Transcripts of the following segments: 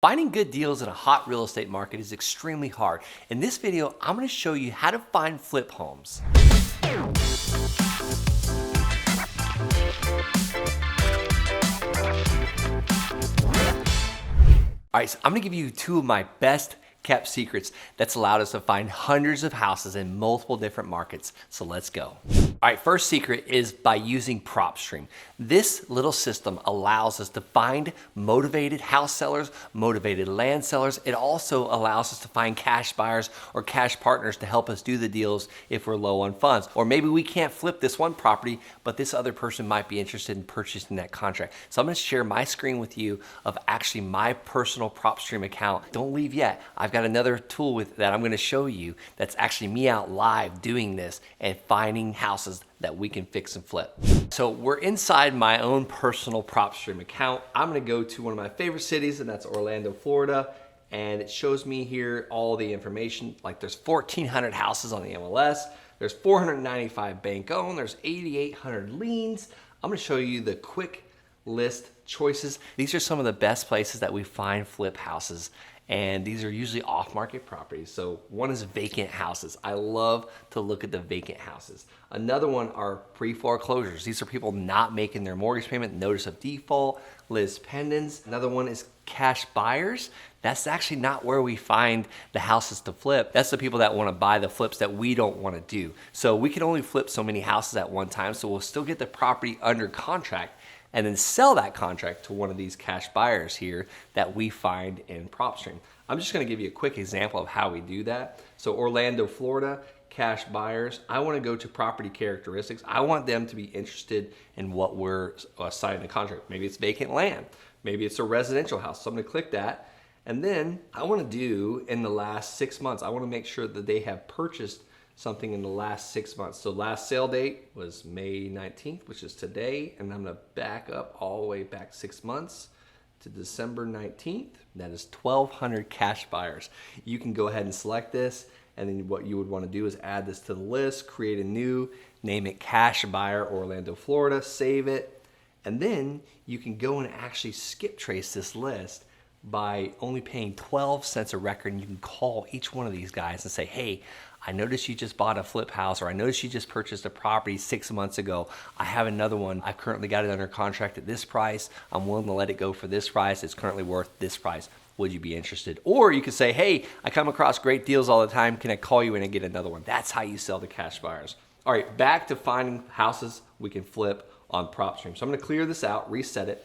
Finding good deals in a hot real estate market is extremely hard. In this video, I'm going to show you how to find flip homes. All right, so I'm going to give you two of my best kept secrets that's allowed us to find hundreds of houses in multiple different markets. So let's go. All right, first secret is by using PropStream. This little system allows us to find motivated house sellers, motivated land sellers. It also allows us to find cash buyers or cash partners to help us do the deals if we're low on funds. Or maybe we can't flip this one property, but this other person might be interested in purchasing that contract. So I'm gonna share my screen with you of actually my personal PropStream account. Don't leave yet. I've got another tool that I'm gonna show you that's actually me out live doing this and finding houses that we can fix and flip. So we're inside my own personal PropStream account. I'm gonna go to one of my favorite cities, and that's Orlando, Florida. And it shows me here all the information. Like there's 1,400 houses on the MLS. There's 495 bank owned. There's 8,800 liens. I'm gonna show you the quick list choices. These are some of the best places that we find flip houses. And these are usually off-market properties. So one is vacant houses. I love to look at the vacant houses. Another one are pre-foreclosures. These are people not making their mortgage payment, notice of default, lis pendens. Another one is cash buyers. That's actually not where we find the houses to flip. That's the people that want to buy the flips that we don't want to do. So we can only flip so many houses at one time, so we'll still get the property under contract and then sell that contract to one of these cash buyers here that we find in PropStream. I'm just gonna give you a quick example of how we do that. So Orlando, Florida, cash buyers. I wanna go to property characteristics. I want them to be interested in what we're signing the contract. Maybe it's vacant land. Maybe it's a residential house. So I'm gonna click that. And then I wanna do in the last 6 months, I wanna make sure that they have purchased something in the last 6 months. So last sale date was May 19th, which is today. And I'm gonna back up all the way back 6 months to December 19th. That is 1,200 cash buyers. You can go ahead and select this. And then what you would wanna do is add this to the list, create a new, name it cash buyer Orlando, Florida, save it. And then you can go and actually skip trace this list by only paying 12 cents a record. And you can call each one of these guys and say, hey, I noticed you just bought a flip house, or I noticed you just purchased a property 6 months ago. I have another one. I've currently got it under contract at this price. I'm willing to let it go for this price. It's currently worth this price. Would you be interested? Or you could say, hey, I come across great deals all the time. Can I call you in and get another one? That's how you sell to cash buyers. All right, back to finding houses we can flip on PropStream. So I'm gonna clear this out, reset it.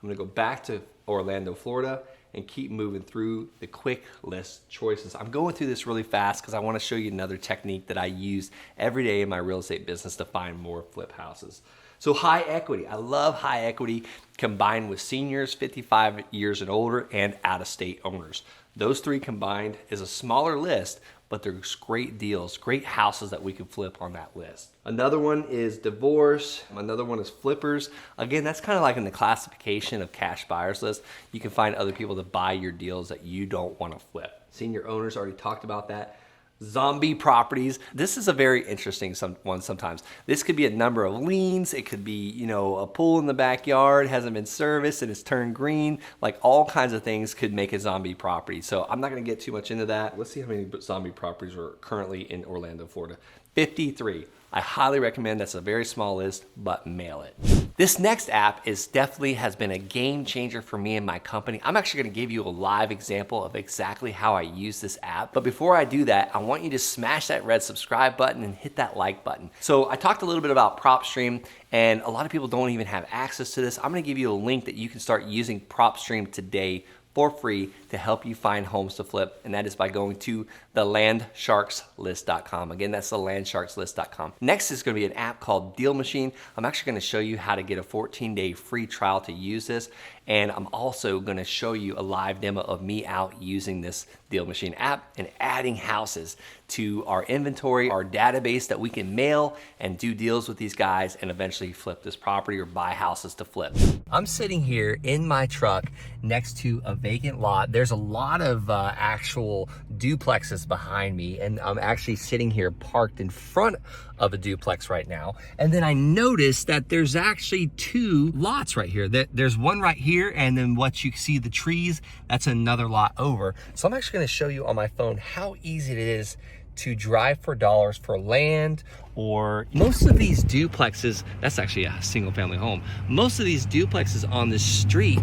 I'm gonna go back to Orlando, Florida, and keep moving through the quick list choices. I'm going through this really fast because I want to show you another technique that I use every day in my real estate business to find more flip houses. So high equity. I love high equity combined with seniors, 55 years and older, and out-of-state owners. Those three combined is a smaller list, but there's great deals, great houses that we can flip on that list. Another one is divorce. Another one is flippers. Again, that's kind of like in the classification of cash buyers list. You can find other people to buy your deals that you don't want to flip. Senior owners, already talked about that. Zombie properties. This is a very interesting one sometimes. This could be a number of liens. It could be, a pool in the backyard hasn't been serviced and it's turned green. Like all kinds of things could make a zombie property. So I'm not gonna get too much into that. Let's see how many zombie properties are currently in Orlando, Florida. 53. I highly recommend, that's a very small list, but mail it. This next app definitely has been a game changer for me and my company. I'm actually gonna give you a live example of exactly how I use this app. But before I do that, I want you to smash that red subscribe button and hit that like button. So I talked a little bit about PropStream, and a lot of people don't even have access to this. I'm gonna give you a link that you can start using PropStream today for free to help you find homes to flip, and that is by going to thelandsharkslist.com. Again, that's thelandsharkslist.com. Next is gonna be an app called DealMachine. I'm actually gonna show you how to get a 14-day free trial to use this, and I'm also gonna show you a live demo of me out using this DealMachine app and adding houses to our inventory, our database that we can mail and do deals with these guys and eventually flip this property or buy houses to flip. I'm sitting here in my truck next to a vacant lot. There's a lot of actual duplexes behind me, and I'm actually sitting here parked in front of a duplex right now. And then I noticed that there's actually two lots right here. There's one right here here, and then what you see, the trees, that's another lot over. So I'm actually gonna show you on my phone how easy it is to drive for dollars for land. Or most of these duplexes, that's actually a single family home. Most of these duplexes on the street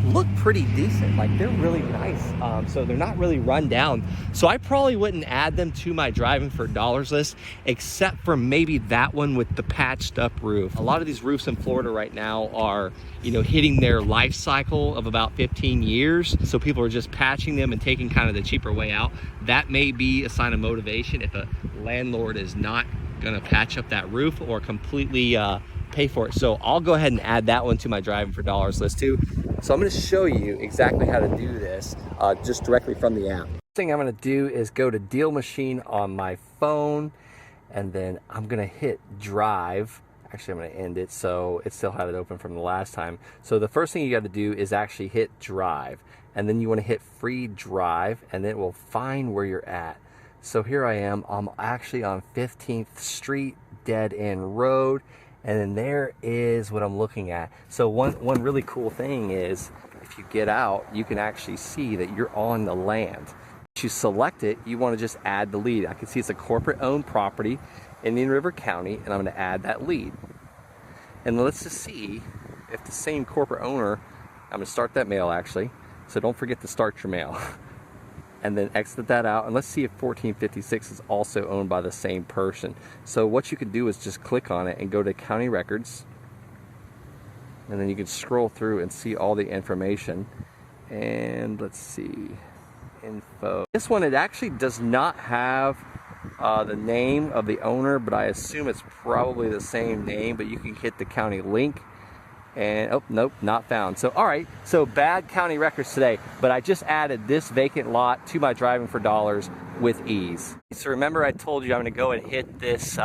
look pretty decent. Like, they're really nice. So they're not really run down. So I probably wouldn't add them to my driving for dollars list, except for maybe that one with the patched up roof. A lot of these roofs in Florida right now are, you know, hitting their life cycle of about 15 years. So people are just patching them and taking kind of the cheaper way out. That may be a sign of motivation if a landlord is not gonna patch up that roof or completely pay for it. So I'll go ahead and add that one to my driving for dollars list too. So I'm gonna show you exactly how to do this just directly from the app. First thing I'm gonna do is go to DealMachine on my phone, and then I'm gonna hit drive. Actually, I'm gonna end it so it still had it open from the last time. So the first thing you gotta do is actually hit drive, and then you wanna hit free drive, and it will find where you're at. So here I am, I'm actually on 15th Street, dead end road, and then there is what I'm looking at. So one really cool thing is, if you get out, you can actually see that you're on the land. If you select it, you wanna just add the lead. I can see it's a corporate owned property, Indian River County, and I'm gonna add that lead. And let's just see if the same corporate owner, I'm gonna start that mail actually, so don't forget to start your mail. And then exit that out, and let's see if 1456 is also owned by the same person. So what you can do is just click on it and go to county records, and then you can scroll through and see all the information. And let's see, info. This one, it actually does not have the name of the owner, but I assume it's probably the same name, but you can hit the county link. And oh, nope, not found. So all right, so bad county records today, but I just added this vacant lot to my driving for dollars with ease. So remember I told you I'm gonna go and hit this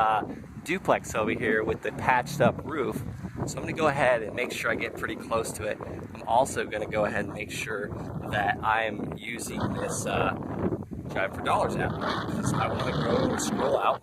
duplex over here with the patched up roof. So I'm gonna go ahead and make sure I get pretty close to it. I'm also gonna go ahead and make sure that I am using this driving for dollars app, because I wanna go and scroll out,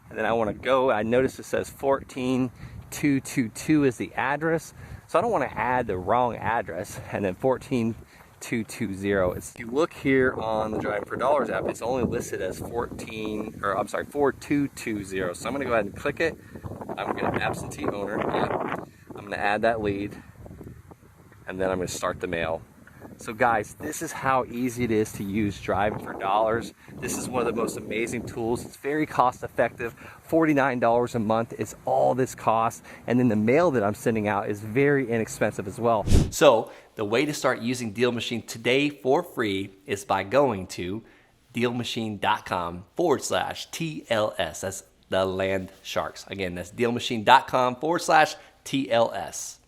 and then I wanna go, I notice it says 14222 is the address, so I don't want to add the wrong address, and then 14220. If you look here on the Driving for Dollars app, it's only listed as 4220. So I'm going to go ahead and click it. I'm going to absentee owner. Yeah. I'm going to add that lead, and then I'm going to start the mail. So guys, this is how easy it is to use Driving for Dollars. This is one of the most amazing tools. It's very cost effective. $49 a month is all this costs. And then the mail that I'm sending out is very inexpensive as well. So the way to start using DealMachine today for free is by going to DealMachine.com/TLS. That's the land sharks. Again, that's DealMachine.com/TLS.